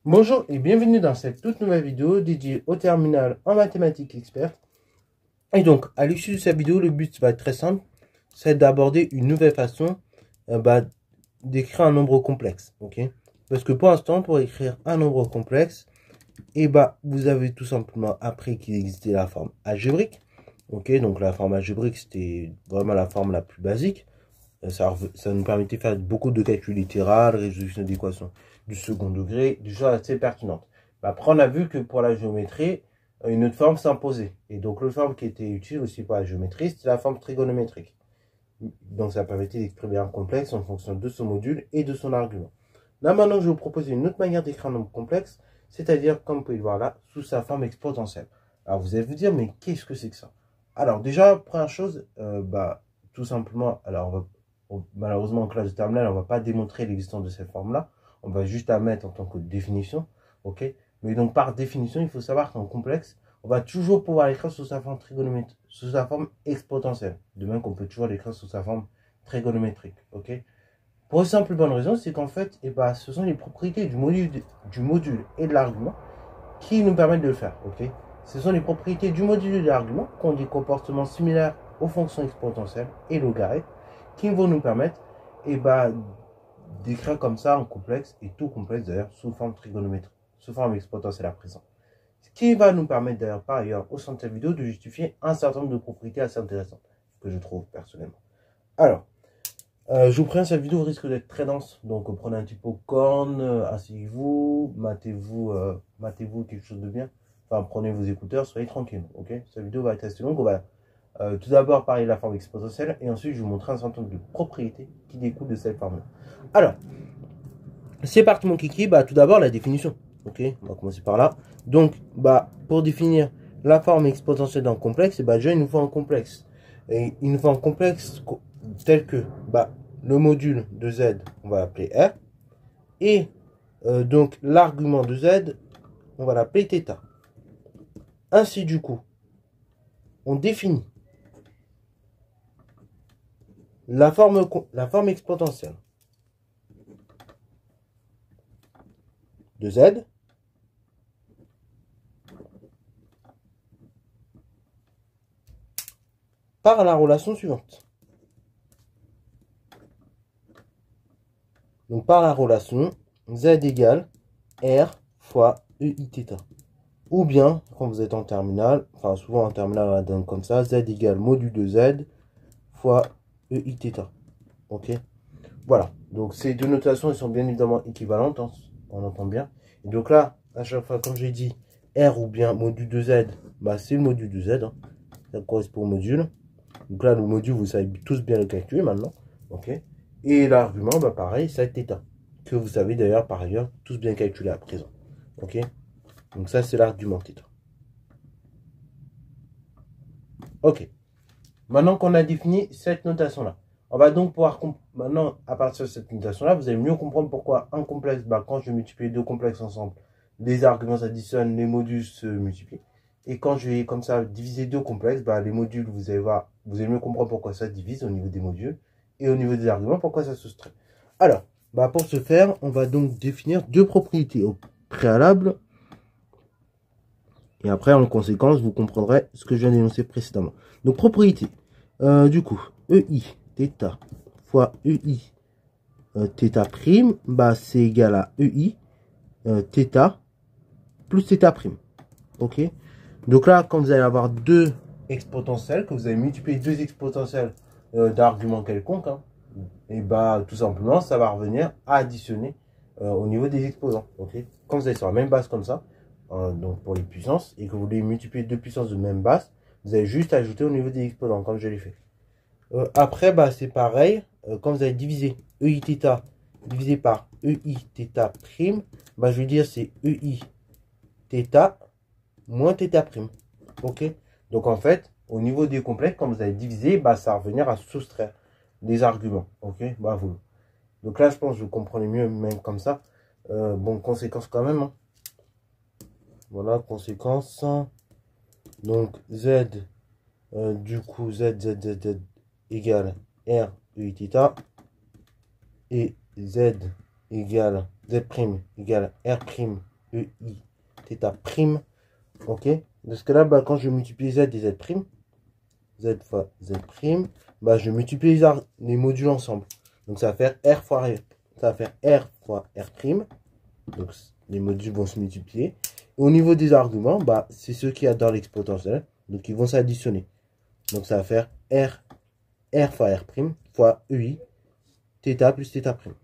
Bonjour et bienvenue dans cette toute nouvelle vidéo dédiée au terminal en mathématiques experte. Et donc, à l'issue de cette vidéo, le but va être très simple, c'est d'aborder une nouvelle façon d'écrire un nombre complexe. Ok, parce que pour l'instant, pour écrire un nombre complexe, vous avez tout simplement appris qu'il existait la forme algébrique. Ok, donc la forme algébrique, c'était vraiment la forme la plus basique. Ça nous permettait de faire beaucoup de calculs littéraux, résolution d'équations du second degré, des choses assez pertinentes. Après, on a vu que pour la géométrie, une autre forme s'imposait. Et donc, l'autre forme qui était utile aussi pour la géométrie, c'était la forme trigonométrique. Donc, ça permettait d'exprimer un complexe en fonction de son module et de son argument. Là, maintenant, je vais vous proposer une autre manière d'écrire un nombre complexe, c'est-à-dire, comme vous pouvez le voir là, sous sa forme exponentielle. Alors, vous allez vous dire, mais qu'est-ce que c'est que ça? Alors, déjà, première chose, tout simplement, alors, malheureusement, en classe de terminale, on ne va pas démontrer l'existence de cette forme-là. On va juste la mettre en tant que définition. Ok. Mais donc, par définition, il faut savoir qu'en complexe, on va toujours pouvoir l'écrire sous sa forme trigonométrique, sous sa forme exponentielle. De même qu'on peut toujours l'écrire sous sa forme trigonométrique. Ok. Pour une simple bonne raison, c'est qu'en fait, ce sont les propriétés du module et de l'argument qui nous permettent de le faire. Ok. Ce sont les propriétés du module et de l'argument qui ont des comportements similaires aux fonctions exponentielles et logarithmes qui vont nous permettre d'écrire comme ça un complexe, et tout complexe d'ailleurs, sous forme trigonométrique, sous forme exponentielle à présent. Ce qui va nous permettre d'ailleurs par ailleurs au sein de cette vidéo de justifier un certain nombre de propriétés assez intéressantes, que je trouve personnellement. Alors, je vous préviens, cette vidéo risque d'être très dense, donc prenez un petit popcorn, asseyez-vous, matez-vous quelque chose de bien, enfin prenez vos écouteurs, soyez tranquille, ok. Cette vidéo va être assez longue, on va tout d'abord parler de la forme exponentielle, et ensuite je vais vous montrer un certain nombre de propriétés qui découlent de cette forme-là. Alors, c'est parti mon kiki, tout d'abord la définition, ok, on va commencer par là. Donc, pour définir la forme exponentielle d'un complexe, déjà il nous faut un complexe, et il nous faut un complexe tel que, le module de z, on va l'appeler R, et donc l'argument de z, on va l'appeler θ. Ainsi, du coup, on définit la forme exponentielle de z par la relation suivante. Donc, par la relation z égale R fois EIθ. Ou bien, quand vous êtes en terminale, enfin souvent en terminale on la donne comme ça, z égale module de z fois EIθ. Ok. Voilà. Donc ces deux notations, elles sont bien évidemment équivalentes, hein, on entend bien. Et donc là, à chaque fois, comme j'ai dit, R ou bien module de z, c'est le module de z. Hein. Ça correspond au module. Donc là, le module, vous savez tous bien le calculer maintenant. Ok. Et l'argument, pareil, ça va être θ. Que vous savez d'ailleurs par ailleurs tous bien calculer à présent. Ok. Donc ça, c'est l'argument θ. Ok. Maintenant qu'on a défini cette notation-là, on va donc pouvoir, maintenant, à partir de cette notation-là, vous allez mieux comprendre pourquoi un complexe, quand je multiplie deux complexes ensemble, les arguments s'additionnent, les modules se multiplient. Et quand je vais comme ça diviser deux complexes, les modules, vous allez voir, vous allez mieux comprendre pourquoi ça divise au niveau des modules et au niveau des arguments, pourquoi ça se soustrait. Alors, pour ce faire, on va donc définir deux propriétés au préalable. Et après, en conséquence, vous comprendrez ce que je viens d'énoncer précédemment. Donc, propriété. Du coup, EI θ fois EI θ prime, c'est égal à EI θ plus θ prime. Ok. Donc là, quand vous allez avoir deux exponentielles, que vous allez multiplier deux exponentielles d'arguments quelconques, hein, et tout simplement, ça va revenir à additionner au niveau des exposants. Ok. Quand vous allez sur la même base comme ça, donc pour les puissances, et que vous voulez multiplier deux puissances de même base, vous allez juste ajouter au niveau des exposants, comme je l'ai fait. Après, c'est pareil, quand vous allez diviser EIθ divisé par EIθ prime, je vais dire c'est EIθ moins θ prime. Ok. Donc en fait, au niveau des complexes, quand vous allez diviser, ça va revenir à soustraire des arguments. Ok. Vous. Donc là, je pense que vous comprenez mieux même comme ça. Bon, conséquence quand même. Hein. Voilà, conséquence. Donc z, du coup, z égale R EIθ. Et z égale, z' égale R' EI, θ prime. Ok. Parce que là, bah, quand je multiplie Z et Z prime, Z fois Z prime, bah, je multiplie les modules ensemble. Donc ça va faire R fois R. Ça va faire R fois R prime. Donc les modules vont se multiplier. Et au niveau des arguments, bah, c'est ceux qui y dans l'exponentielle. Donc ils vont s'additionner. Donc ça va faire R fois R prime fois EI, θ plus θ prime.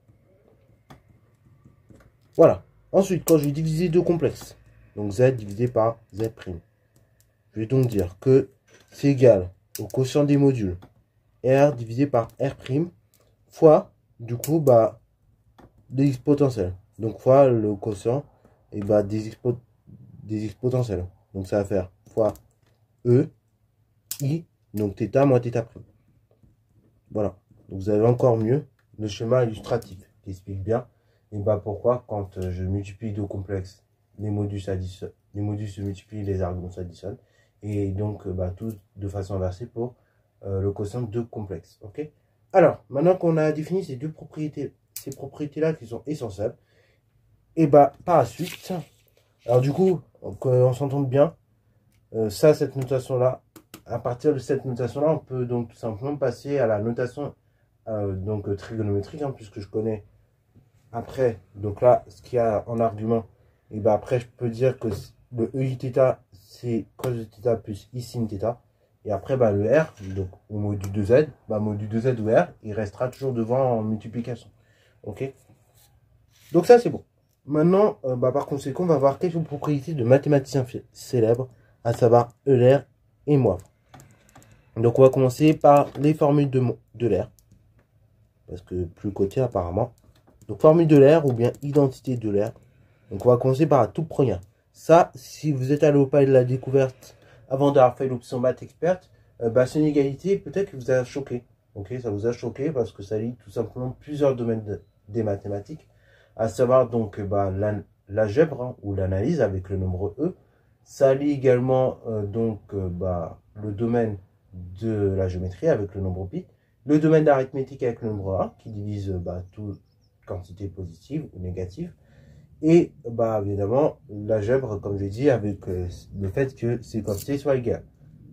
Voilà. Ensuite, quand je vais diviser deux complexes, donc Z divisé par Z prime, je vais donc dire que c'est égal au quotient des modules R divisé par R prime fois, du coup, bah, des exponentielles. Donc, fois le quotient et bah, des exponentielles. Donc, ça va faire fois E, I, donc θ moins θ prime. Voilà. Donc, vous avez encore mieux le schéma illustratif qui explique bien et bah, pourquoi quand je multiplie deux complexes, les modules s'additionnent, les modules se multiplient, les arguments s'additionnent. Et donc, bah, tout de façon inversée pour le quotient de deux complexes. Ok. Alors, maintenant qu'on a défini ces deux propriétés, ces propriétés-là qui sont essentielles, et bah, par la suite, alors du coup, on s'entende bien, cette notation-là, à partir de cette notation-là, on peut donc tout simplement passer à la notation donc trigonométrique, hein, puisque je connais après, donc là, ce qu'il y a en argument, et bah après, je peux dire que le EIθ, c'est cos de θ plus I sin θ. Et après, bah, le R, donc au module de Z, bah, module de Z ou R, il restera toujours devant en multiplication. Ok. Donc ça, c'est bon. Maintenant, bah, par conséquent, on va voir quelques propriétés de mathématiciens célèbres, à savoir Euler et Moivre. Donc on va commencer par les formules de Euler, parce que plus côté apparemment. Donc formule d'Euler ou bien identité d'Euler. Donc on va commencer par la toute première. Ça, si vous êtes allé au palais de la découverte avant d'avoir fait l'option maths experte, bah, c'est une égalité peut-être que vous a choqué. Ok, ça vous a choqué parce que ça lie tout simplement plusieurs domaines des mathématiques, à savoir donc bah, l'algèbre hein, ou l'analyse avec le nombre E. Ça lie également bah, le domaine de la géométrie avec le nombre pi, le domaine d'arithmétique avec le nombre 1 qui divise bah, toute quantité positive ou négative. Et bah évidemment l'algèbre, comme j'ai dit, avec le fait que ces quantités soient égales.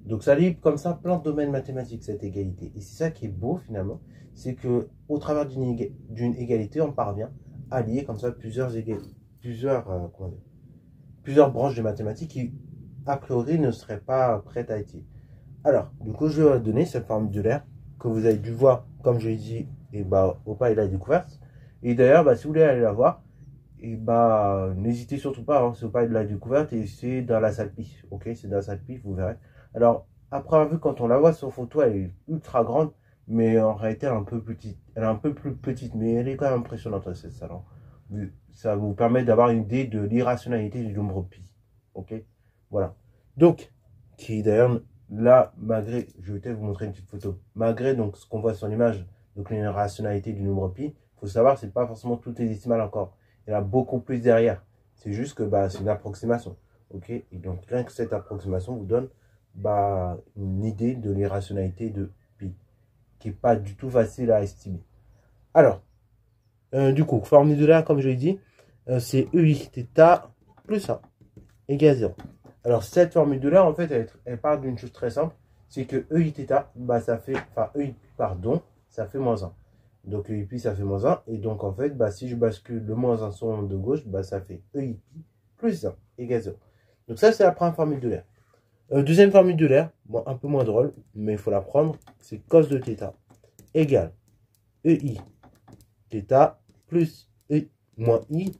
Donc ça lie comme ça plein de domaines mathématiques, cette égalité. Et c'est ça qui est beau finalement, c'est que au travers d'une égalité, on parvient à lier comme ça plusieurs branches de mathématiques qui a priori ne seraient pas prêtes à être. Alors, du coup, je vais vous donner cette formule d'Euler que vous avez dû voir, comme je l'ai dit, et bah, au pas et la découverte. Et d'ailleurs, bah, si vous voulez aller la voir, et bah n'hésitez surtout pas, hein, c'est pas de la découverte et c'est dans la salle PIF, ok, c'est dans la salle PIF, vous verrez. Alors, après avoir vu, quand on la voit sur photo, elle est ultra grande, mais en réalité, elle est un peu petite, elle est un peu plus petite, mais elle est quand même impressionnante, cette salle. Ça vous permet d'avoir une idée de l'irrationalité du nombre pi, ok, voilà. Donc, qui d'ailleurs, là, malgré, je vais peut-être vous montrer une petite photo, malgré donc ce qu'on voit sur l'image, donc l'irrationalité du nombre pi, il faut savoir, c'est pas forcément tout est décimal encore. Il y en a beaucoup plus derrière. C'est juste que bah, c'est une approximation. Ok. Et donc, rien que cette approximation vous donne bah, une idée de l'irrationalité de pi, qui n'est pas du tout facile à estimer. Alors, du coup, formule de l'air, comme je l'ai dit, c'est EIθ plus 1 égale 0. Alors, cette formule de l'air, en fait, elle part d'une chose très simple, c'est que EIθ, bah, ça fait, enfin, EI, pardon, ça fait moins 1. Donc EIpi ça fait moins 1. Et donc en fait, bah, si je bascule le moins 1 sur l'onde de gauche, bah, ça fait EIpi plus 1 égale 0. Donc ça, c'est la première formule de l'air. Deuxième formule de l'air, bon, un peu moins drôle, mais il faut la prendre. C'est cos de θ égale EI θ plus E moins I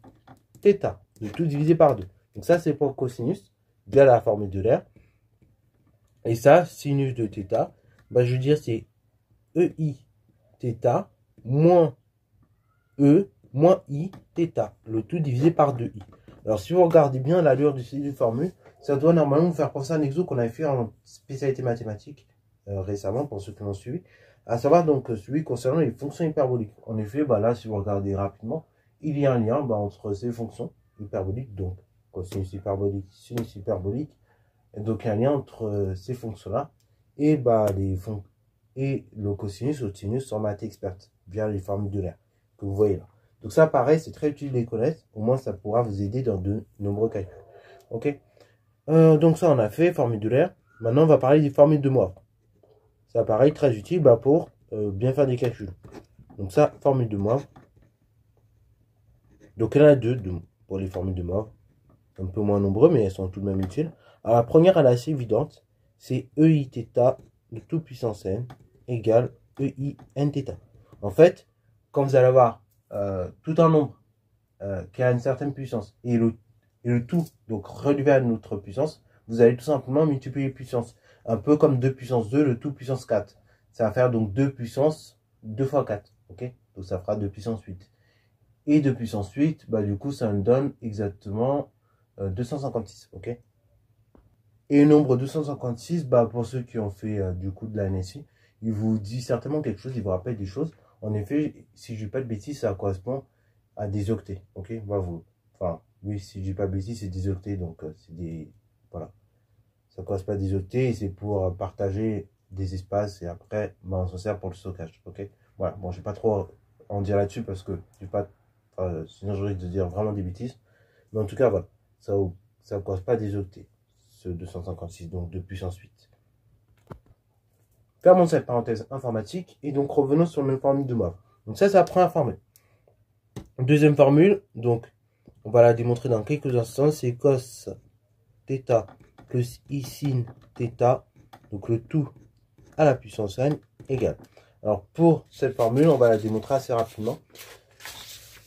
θ. Le tout divisé par 2. Donc ça, c'est pour cosinus, via la formule de l'air. Et ça, sinus de θ, bah, je veux dire, c'est EI θ moins E moins I θ, le tout divisé par 2i. Alors si vous regardez bien l'allure de ces deux formules, ça doit normalement vous faire penser à un exo qu'on avait fait en spécialité mathématique récemment, pour ceux qui l'ont suivi, à savoir donc celui concernant les fonctions hyperboliques. En effet, bah là, si vous regardez rapidement, il y a un lien bah, entre ces fonctions hyperboliques, donc cosinus hyperbolique, sinus hyperbolique, et donc un lien entre ces fonctions-là et bah, et le cosinus ou le sinus en maths experte, via les formules de l'air que vous voyez là. Donc ça, pareil, c'est très utile de les connaître. Au moins, ça pourra vous aider dans de nombreux calculs. Ok. Donc ça, on a fait, formule de l'air. Maintenant, on va parler des formules de Moivre. Ça, pareil, très utile pour bien faire des calculs. Donc ça, formule de Moivre. Donc il y en a deux pour les formules de Moivre. Un peu moins nombreux, mais elles sont tout de même utiles. Alors la première, elle est assez évidente. C'est EI-θ de tout puissance n égale EI-n-θ. En fait, quand vous allez avoir tout un nombre qui a une certaine puissance et le tout, donc relevé à notre puissance, vous allez tout simplement multiplier les puissances. Un peu comme 2 puissance 2, le tout puissance 4. Ça va faire donc 2 puissance 2 fois 4. Ok, donc ça fera 2 puissance 8. Et 2 puissance 8, bah, du coup, ça me donne exactement 256. Ok. Et le nombre 256, bah, pour ceux qui ont fait du coup de la NSI, il vous dit certainement quelque chose, il vous rappelle des choses. En effet, si je dis pas de bêtises, ça correspond à des octets. Ok, bah, enfin, oui, si je dis pas de bêtises, c'est des octets, donc c'est des. Voilà. Ça correspond à des octets et c'est pour partager des espaces et après, bah, on s'en sert pour le stockage. Ok, voilà. Bon, je vais pas trop en dire là-dessus parce que sinon je risque de dire vraiment des bêtises. Mais en tout cas, voilà. Ça ne correspond pas à des octets. Ce 256, donc de puissance 8. Fermons cette parenthèse informatique et donc revenons sur la formule de Moivre. Donc ça, c'est la première formule. Deuxième formule, donc on va la démontrer dans quelques instants, c'est cos θ plus i sin θ, donc le tout à la puissance n égale. Alors pour cette formule, on va la démontrer assez rapidement.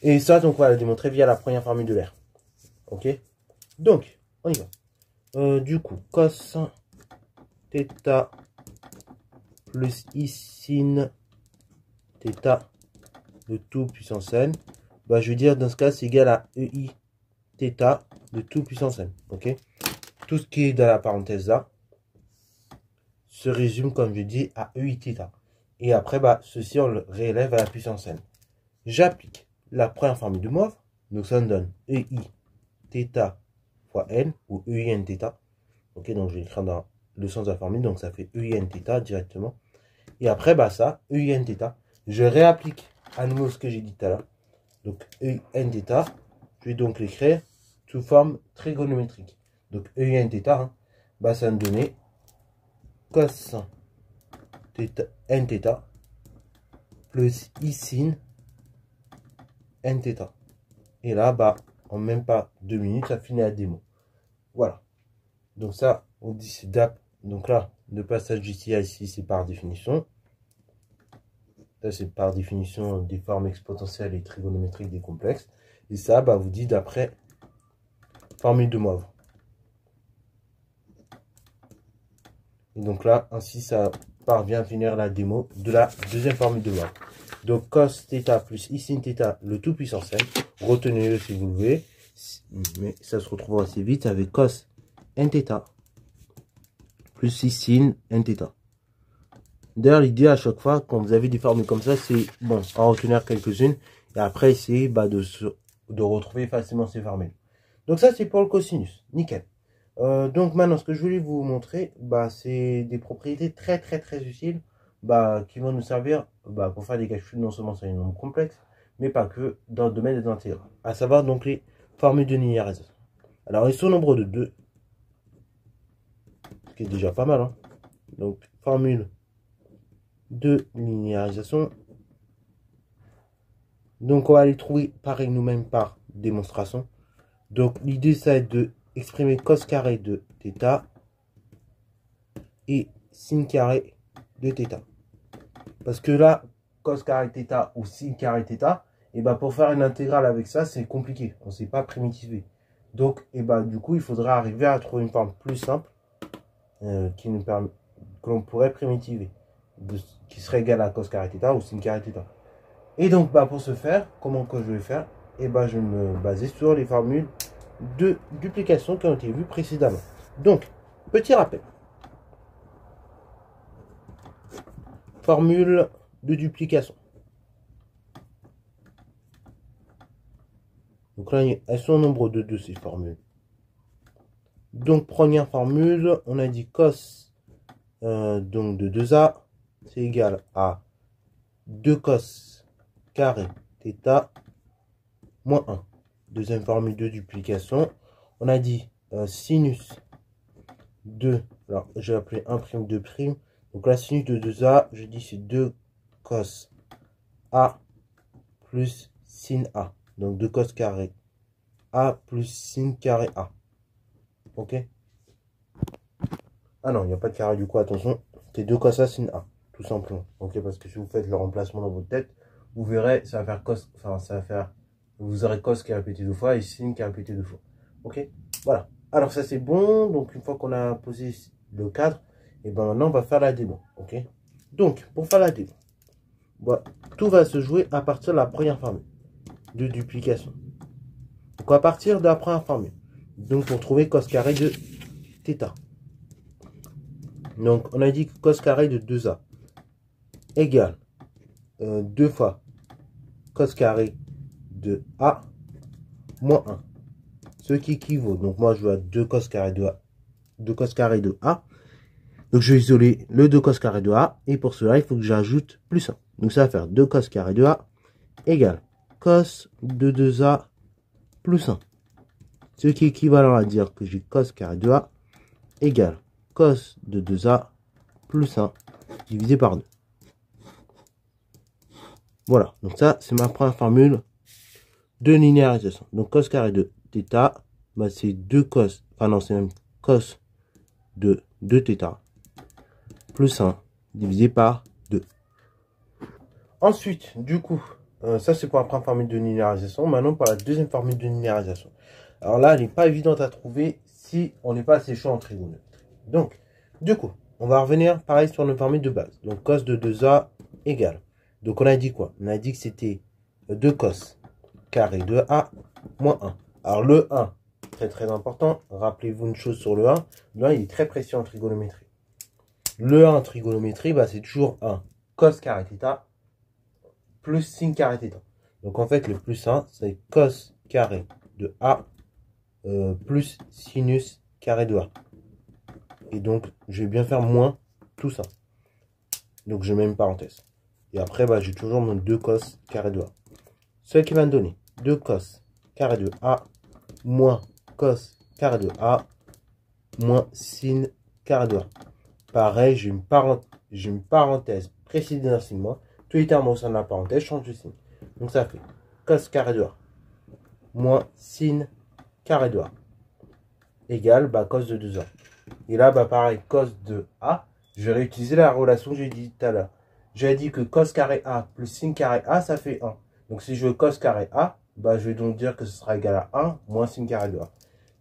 Et ça, donc on va la démontrer via la première formule de l'air. Ok, donc on y va. Du coup, cos θ plus i sin θ de tout puissance n, bah, je veux dire dans ce cas c'est égal à EI θ de tout puissance n. Ok, tout ce qui est dans la parenthèse là se résume, comme je dis, à EI θ. Et après, bah, ceci on le réélève à la puissance n. J'applique la première formule de Moivre, donc ça me donne EI θ fois n ou EI n θ. Ok, donc je vais écrire dans le sens de la formule, donc ça fait EI n θ directement. Et après, bah ça, EI n θ, je réapplique à nouveau ce que j'ai dit tout à l'heure. Donc EI n θ, je vais donc l'écrire sous forme trigonométrique. Donc EI n θ, hein, bah ça va me donner cos n θ plus i sin n θ. Et là, bah, en même pas 2 minutes, ça finit à démo. Voilà. Donc ça, on dit c'est DAP. Donc là, le passage d'ici à ici, c'est par définition. Ça, c'est par définition des formes exponentielles et trigonométriques des complexes. Et ça, bah, vous dit d'après formule de Moivre. Et donc là, ainsi, ça parvient à finir la démo de la deuxième formule de Moivre. Donc cos θ plus i sin θ, le tout puissance n. Retenez-le si vous le voulez. Mais ça se retrouve assez vite avec cos n θ plus i sin n θ. D'ailleurs, l'idée à chaque fois, quand vous avez des formules comme ça, c'est bon, en retenir quelques-unes. Et après, essayer de retrouver facilement ces formules. Donc ça, c'est pour le cosinus. Nickel. Donc maintenant, ce que je voulais vous montrer, bah, c'est des propriétés très utiles, bah, qui vont nous servir, bah, pour faire des calculs non seulement sur les nombres complexes, mais pas que dans le domaine des intégrales. À savoir donc les formules de linéarisation. Alors, ils sont au nombre de 2, ce qui est déjà pas mal, hein. Donc, formule de linéarisation. Donc, on va les trouver pareil nous-mêmes par démonstration. Donc, l'idée, ça va être de exprimer cos carré de θ et sin carré de θ. Parce que là, cos carré θ ou sin carré θ, et bah pour faire une intégrale avec ça, c'est compliqué. On ne sait pas primitiver. Donc, et bah du coup, il faudra arriver à trouver une forme plus simple qui nous permet, que l'on pourrait primitiver, qui serait égale à cos carré θ ou sin carré θ. Et donc, bah pour ce faire, comment que je vais faire? Et bah je vais me baser sur les formules de duplication qui ont été vues précédemment. Donc, petit rappel. Formule de duplication. Donc là, elles sont au nombre de 2 ces formules. Donc, première formule, on a dit cos donc de 2a, c'est égal à 2 cos carré θ moins 1. Deuxième formule de duplication. On a dit sinus de, alors j'ai appelé 1 prime 2 prime. Donc la sinus de 2a, je dis c'est 2 cos a plus sin a. Donc 2 cos carré a plus sin carré a. Ok. Ah non, il n'y a pas de carré du coup, attention. C'est 2 cos a sin a, tout simplement. Ok, parce que si vous faites le remplacement dans votre tête, vous verrez, ça va faire cos, enfin ça va faire, vous aurez cos qui est répété 2 fois et sin qui est répété 2 fois. Ok, voilà. Alors ça c'est bon, donc une fois qu'on a posé le cadre, et ben maintenant on va faire la démo. Ok, donc pour faire la démo, voilà, tout va se jouer à partir de la première formule de duplication. Donc à partir de la première formule, donc pour trouver cos carré de θ. Donc on a dit que cos carré de 2a égale 2 fois cos carré de a moins 1. Ce qui équivaut, donc moi je veux 2 cos carré de a, 2 cos carré de a. Donc je vais isoler le 2 cos carré de a, et pour cela il faut que j'ajoute plus 1. Donc ça va faire 2 cos carré de a égale cos de 2a plus 1. Ce qui est équivalent à dire que j'ai cos carré de a égale cos de 2a plus 1 divisé par 2. Voilà, donc ça c'est ma première formule de linéarisation. Donc cos carré de θ, bah, c'est 2 cos, enfin non c'est même cos de 2θ plus 1 divisé par 2. Ensuite, du coup, ça c'est pour la première formule de linéarisation. Maintenant pour la deuxième formule de linéarisation. Alors là, elle n'est pas évidente à trouver si on n'est pas assez chaud en trigonométrie. Donc, du coup, on va revenir pareil sur nos formules de base. Donc cos de 2a égale. Donc on a dit quoi? On a dit que c'était 2 cos carré de a moins 1. Alors le 1, très important, rappelez-vous une chose sur le 1. Le 1 il est très précis en trigonométrie. Le 1 en trigonométrie, bah, c'est toujours 1 cos carré θ plus sin carré θ. Donc en fait le plus 1 c'est cos carré de a plus sinus carré de a. Et donc je vais bien faire moins tout ça. Donc je mets une parenthèse. Et après bah, j'ai toujours mon 2 cos carré de a. Ce qui va me donner 2 cos carré de a moins cos carré de a moins sin carré de a. Pareil, j'ai une parenthèse précédée d'un signe moins. Tous les termes au sein de la parenthèse changent de signe. Donc ça fait cos carré de a moins sin carré de a égale bah, cos de 2a. Et là, bah, pareil, cos de a, je vais réutiliser la relation que j'ai dit tout à l'heure. J'ai dit que cos carré a plus sin carré a, ça fait 1. Donc si je veux cos carré a, bah, je vais donc dire que ce sera égal à 1 moins sin carré de a.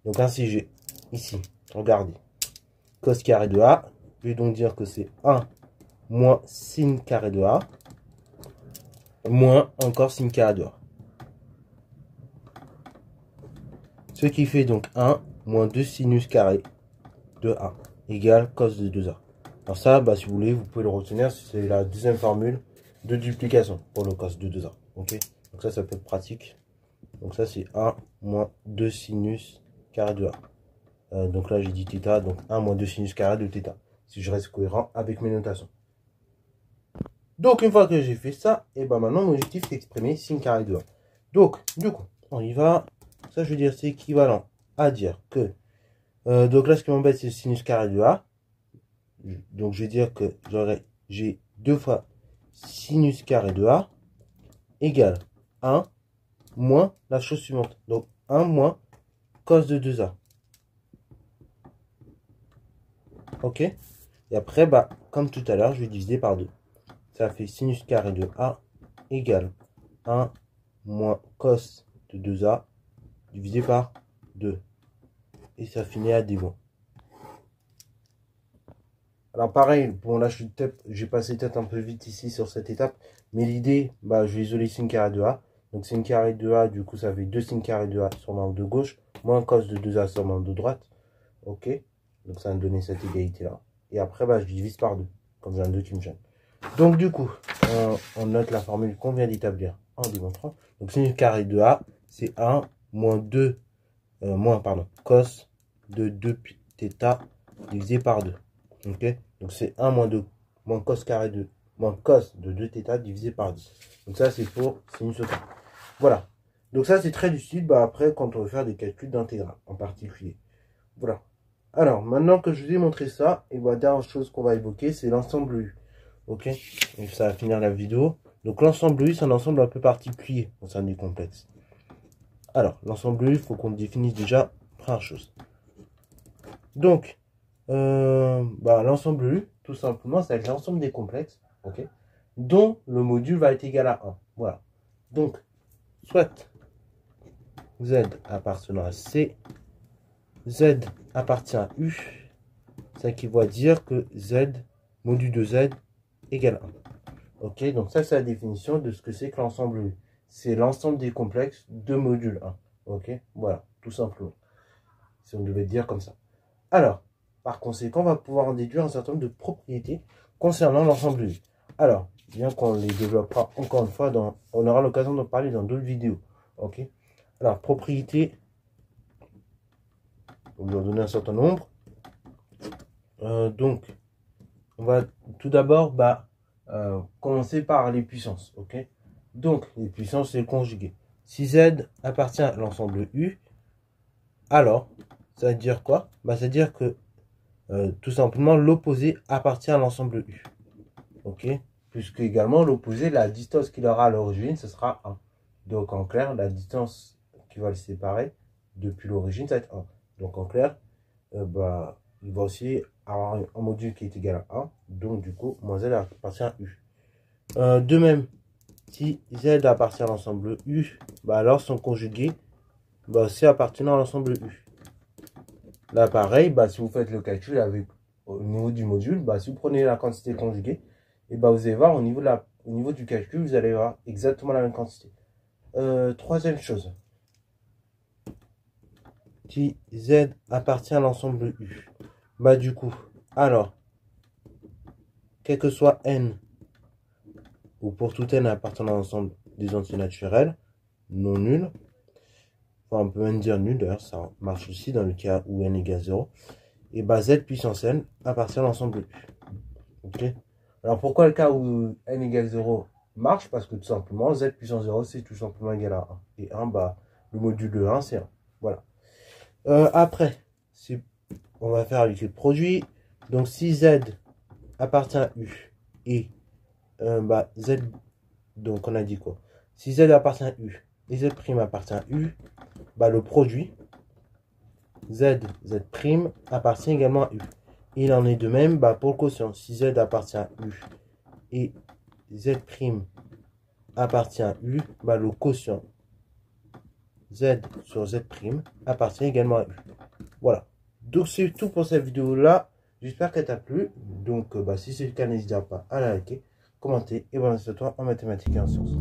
Donc ainsi, j'ai ici, regardez, cos carré de a, je vais donc dire que c'est 1 moins sin carré de a, moins encore sin carré de a. Ce qui fait donc 1 moins 2 sinus carré de a égale cos de 2a. Alors ça, bah, si vous voulez, vous pouvez le retenir, c'est la deuxième formule de duplication pour le cos de 2a. Ok, donc ça peut être pratique. Donc ça, c'est 1 moins 2 sinus carré de a. Donc là, j'ai dit θ, donc 1 moins 2 sinus carré de θ. Si je reste cohérent avec mes notations. Donc, une fois que j'ai fait ça, et ben maintenant, mon objectif, c'est d'exprimer sin carré de a. Donc, du coup, on y va. Ça, je veux dire, c'est équivalent à dire que... donc là, ce qui m'embête, c'est le sinus carré de a. Donc, je vais dire que j'ai 2 fois sinus carré de a égale 1 moins la chose suivante. Donc, 1 moins cos de 2a. Ok? Et après, bah, comme tout à l'heure, je vais diviser par 2. Ça fait sinus carré de a égale 1 moins cos de 2a divisé par 2. Et ça finit à D-. Alors pareil, bon là j'ai passé peut-être un peu vite ici sur cette étape, mais l'idée, bah, je vais isoler sin carré de a. Donc sin carré de a, du coup ça fait 2 sin carré de a sur l'angle de gauche, moins cos de 2a sur l'angle de droite. Ok, donc ça va me donner cette égalité là. Et après, bah, je divise par 2, comme j'ai un 2 qui me gêne. Donc du coup, on note la formule qu'on vient d'établir en démontrant. Donc sin carré de a, c'est 1 moins 2, cos de 2θ divisé par 2. Ok, donc c'est 1 moins 2 moins cos carré moins cos de 2θ divisé par 2. Donc ça c'est pour sinus au carré. Voilà. Donc ça, c'est très utile après quand on veut faire des calculs d'intégrale en particulier. Voilà. Alors, maintenant que je vous ai montré ça, et la dernière chose qu'on va évoquer, c'est l'ensemble U. Ok? Et ça va finir la vidéo. Donc l'ensemble U, c'est un ensemble un peu particulier au sein du complexe. Alors, l'ensemble U, il faut qu'on définisse déjà première chose. Donc, l'ensemble U, tout simplement, c'est l'ensemble des complexes, ok, dont le module va être égal à 1. Voilà. Donc, soit Z appartenant à C, Z appartient à U, ça qui va dire que Z, module de Z, égale 1. Ok, donc ça, c'est la définition de ce que c'est que l'ensemble U. C'est l'ensemble des complexes de module 1. Ok, voilà, tout simplement. Si on devait dire comme ça. Alors, par conséquent, on va pouvoir en déduire un certain nombre de propriétés concernant l'ensemble U. Alors, bien qu'on les développera encore une fois, on aura l'occasion d'en parler dans d'autres vidéos. Ok. Alors, propriétés, on va leur donner un certain nombre. Donc, on va tout d'abord commencer par les puissances. Ok. Donc, les puissances, c'est le conjugué. Si Z appartient à l'ensemble U, alors, ça veut dire quoi? Ça veut dire que tout simplement, l'opposé appartient à l'ensemble U. Ok? Puisque également, l'opposé, la distance qu'il aura à l'origine, ce sera 1. Donc, en clair, la distance qui va le séparer depuis l'origine, ça va être 1. Donc, en clair, il va aussi avoir un module qui est égal à 1. Donc, du coup, moins Z appartient à U. De même, si Z appartient à l'ensemble U, alors son conjugué va aussi appartenir à l'ensemble U. Là, pareil, si vous faites le calcul au niveau du module, si vous prenez la quantité conjuguée, et vous allez voir au niveau du calcul, vous allez avoir exactement la même quantité. Troisième chose. Si Z appartient à l'ensemble U, du coup, alors, quel que soit N, ou pour tout N appartenant à l'ensemble des entiers naturels, non nuls, enfin, on peut même dire nul, d'ailleurs, ça marche aussi dans le cas où N égale 0, et Z puissance N appartient à l'ensemble U. Ok. Alors pourquoi le cas où N égale 0 marche? Parce que tout simplement, Z puissance 0, c'est tout simplement égal à 1. Et 1, le module de 1, c'est 1. Voilà. Après, on va faire avec le produit. Donc si Z appartient à U et Z, donc on a dit quoi? Si Z appartient à U et Z' appartient à U, le produit Z appartient également à U. Il en est de même pour le quotient. Si Z appartient à U et Z' appartient à U, le quotient Z sur Z' appartient également à U. Voilà. Donc c'est tout pour cette vidéo là. J'espère qu'elle t'a plu. Donc si c'est le cas, n'hésite pas à la liker, commenter et bonne à toi en mathématiques et en sciences.